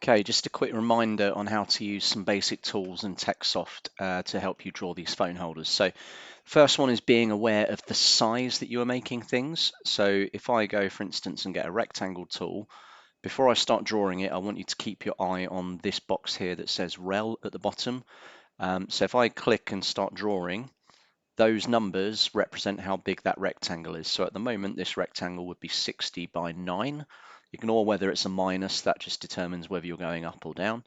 Okay, just a quick reminder on how to use some basic tools in techsoft to help you draw these phone holders. So first one is being aware of the size that you are making things. So if I go, for instance, and get a rectangle tool, before I start drawing it, I want you to keep your eye on this box here that says rel at the bottom. So if I click and start drawing, those numbers represent how big that rectangle is. So at the moment, this rectangle would be 60 by 9. Ignore whether it's a minus, that just determines whether you're going up or down.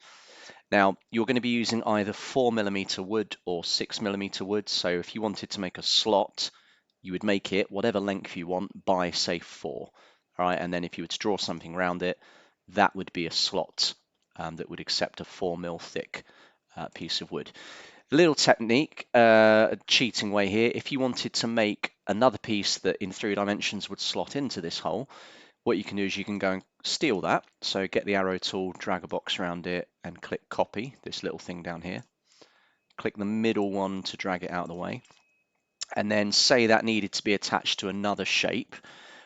Now, you're going to be using either 4mm wood or 6mm wood. So if you wanted to make a slot, you would make it whatever length you want by, say, 4. All right, and then if you were to draw something around it, that would be a slot that would accept a 4mm thick piece of wood. A little technique, a cheating way here. If you wanted to make another piece that in 3 dimensions would slot into this hole, what you can do is you can go and steal that. So get the arrow tool, drag a box around it, and click copy, this little thing down here. Click the middle one to drag it out of the way. And then say that needed to be attached to another shape.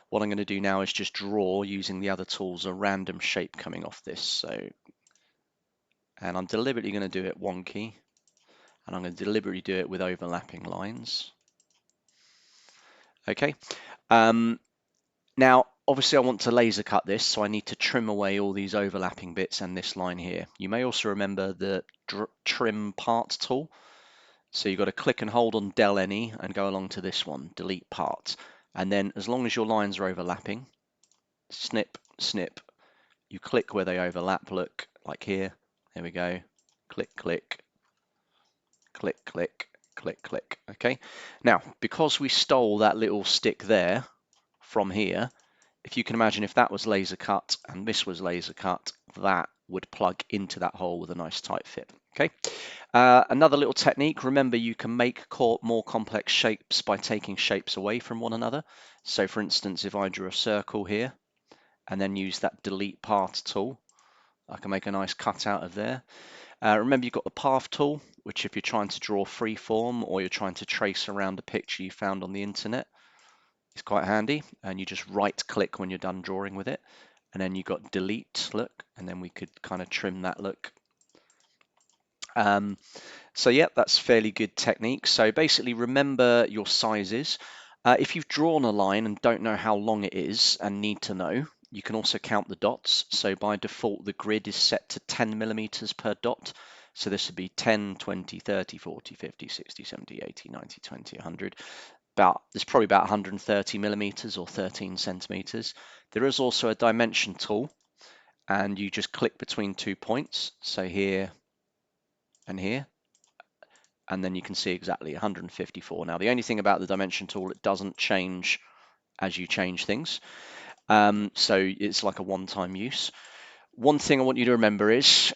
What I'm going to do now is just draw, using the other tools, a random shape coming off this. And I'm deliberately going to do it wonky. And I'm going to deliberately do it with overlapping lines. Okay. Now, obviously I want to laser cut this, so I need to trim away all these overlapping bits and this line here. You may also remember the trim part tool. So you've got to click and hold on del any and go along to this one, delete part. And then as long as your lines are overlapping, snip, snip, you click where they overlap, look, like here. There we go. Click, click, click, click, click, click. Okay. Now, because we stole that little stick there from here, if you can imagine if that was laser cut and this was laser cut, that would plug into that hole with a nice tight fit. Okay. Another little technique, remember you can make more complex shapes by taking shapes away from one another. So for instance, if I drew a circle here and then use that delete part tool, I can make a nice cut out of there. Remember you've got the path tool, which if you're trying to draw free form or you're trying to trace around a picture you found on the internet, it's quite handy, and you just right click when you're done drawing with it, and then you've got delete, look, and then we could kind of trim that look. So yeah, that's fairly good technique. So basically remember your sizes. If you've drawn a line and don't know how long it is and need to know, you can also count the dots. So by default, the grid is set to 10mm per dot. So this would be 10, 20, 30, 40, 50, 60, 70, 80, 90, 20, 100. There's probably about 130mm or 13 centimeters. There is also a dimension tool, and you just click between 2 points, so here and here, and then you can see exactly 154. Now, the only thing about the dimension tool, it doesn't change as you change things. So it's like a one-time use. One thing I want you to remember is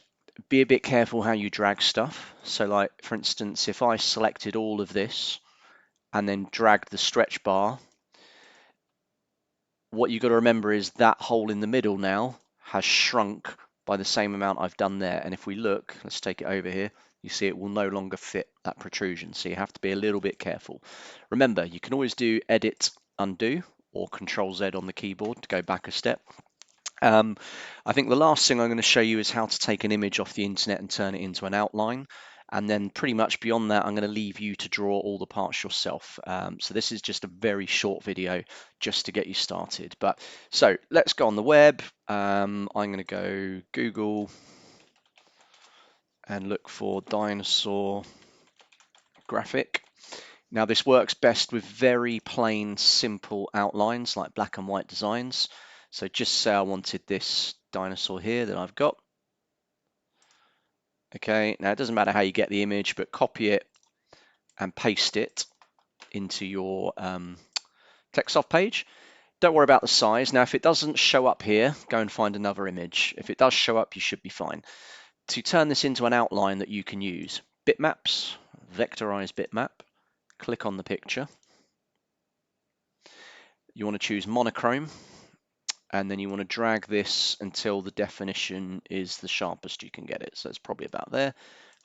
be a bit careful how you drag stuff. So like, for instance, if I selected all of this and then dragged the stretch bar, what you've got to remember is that hole in the middle now has shrunk by the same amount I've done there. And if we look, let's take it over here, you see it will no longer fit that protrusion. So you have to be a little bit careful. Remember, you can always do edit, undo, or Control Z on the keyboard to go back a step. I think the last thing I'm going to show you is how to take an image off the internet and turn it into an outline. And then pretty much beyond that, I'm going to leave you to draw all the parts yourself. So this is just a very short video just to get you started. So let's go on the web. I'm going to go Google and look for dinosaur graphic. Now this works best with very plain, simple outlines like black and white designs. So just say I wanted this dinosaur here that I've got. Okay, now it doesn't matter how you get the image, but copy it and paste it into your techsoft page. Don't worry about the size. Now, if it doesn't show up here, go and find another image. If it does show up, you should be fine. To turn this into an outline that you can use, bitmaps, vectorize bitmap, click on the picture. You want to choose monochrome, and then you want to drag this until the definition is the sharpest you can get it. So it's probably about there.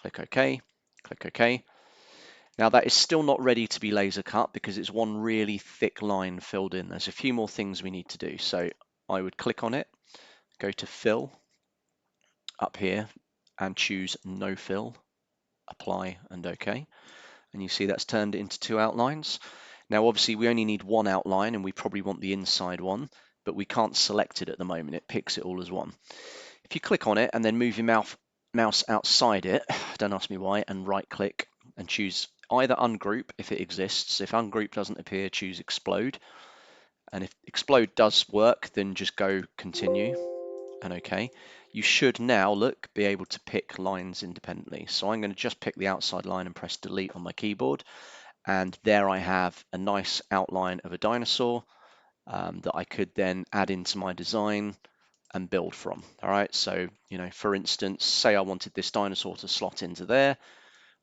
Click OK, click OK. Now that is still not ready to be laser cut because it's one really thick line filled in. There's a few more things we need to do. So I would click on it, go to fill, up here and choose no fill, apply and OK. And you see that's turned it into two outlines. Now obviously we only need one outline and we probably want the inside one, but we can't select it at the moment. It picks it all as one. If you click on it and then move your mouse outside it, don't ask me why, and right click and choose either ungroup if it exists. If ungroup doesn't appear, choose explode. And if explode does work, then just go continue and OK. You should now, look, be able to pick lines independently. So I'm going to just pick the outside line and press delete on my keyboard. And there I have a nice outline of a dinosaur that I could then add into my design and build from. All right, so for instance, say I wanted this dinosaur to slot into there,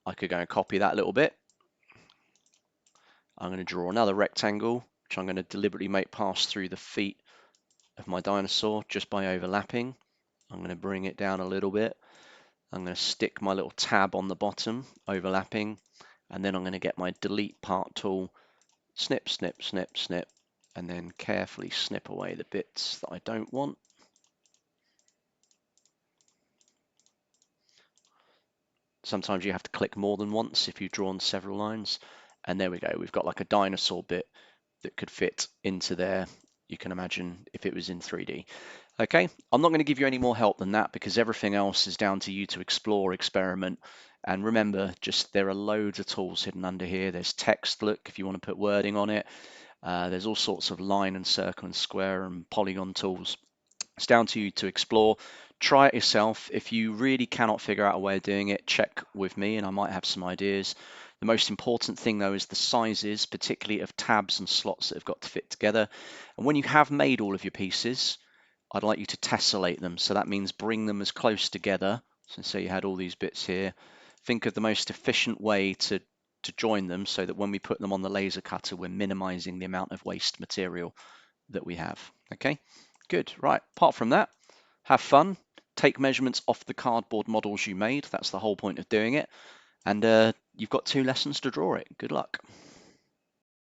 I could go and copy that little bit. I'm going to draw another rectangle, which I'm going to deliberately make pass through the feet of my dinosaur just by overlapping. I'm going to bring it down a little bit. I'm going to stick my little tab on the bottom, overlapping, and then I'm going to get my delete part tool, snip, snip, snip, snip, and then carefully snip away the bits that I don't want. Sometimes you have to click more than once if you've drawn several lines. And there we go. We've got like a dinosaur bit that could fit into there. You can imagine if it was in 3D. Okay, I'm not going to give you any more help than that because everything else is down to you to explore, experiment. And remember, just there are loads of tools hidden under here. There's text, look, if you want to put wording on it. There's all sorts of line and circle and square and polygon tools. It's down to you to explore. Try it yourself. If you really cannot figure out a way of doing it, check with me and I might have some ideas. The most important thing though is the sizes, particularly of tabs and slots that have got to fit together. And when you have made all of your pieces, I'd like you to tessellate them. So that means bring them as close together. So say you had all these bits here. Think of the most efficient way to join them so that when we put them on the laser cutter, we're minimizing the amount of waste material that we have. Okay, good. Right, apart from that, have fun. Take measurements off the cardboard models you made. That's the whole point of doing it. And you've got 2 lessons to draw it. Good luck.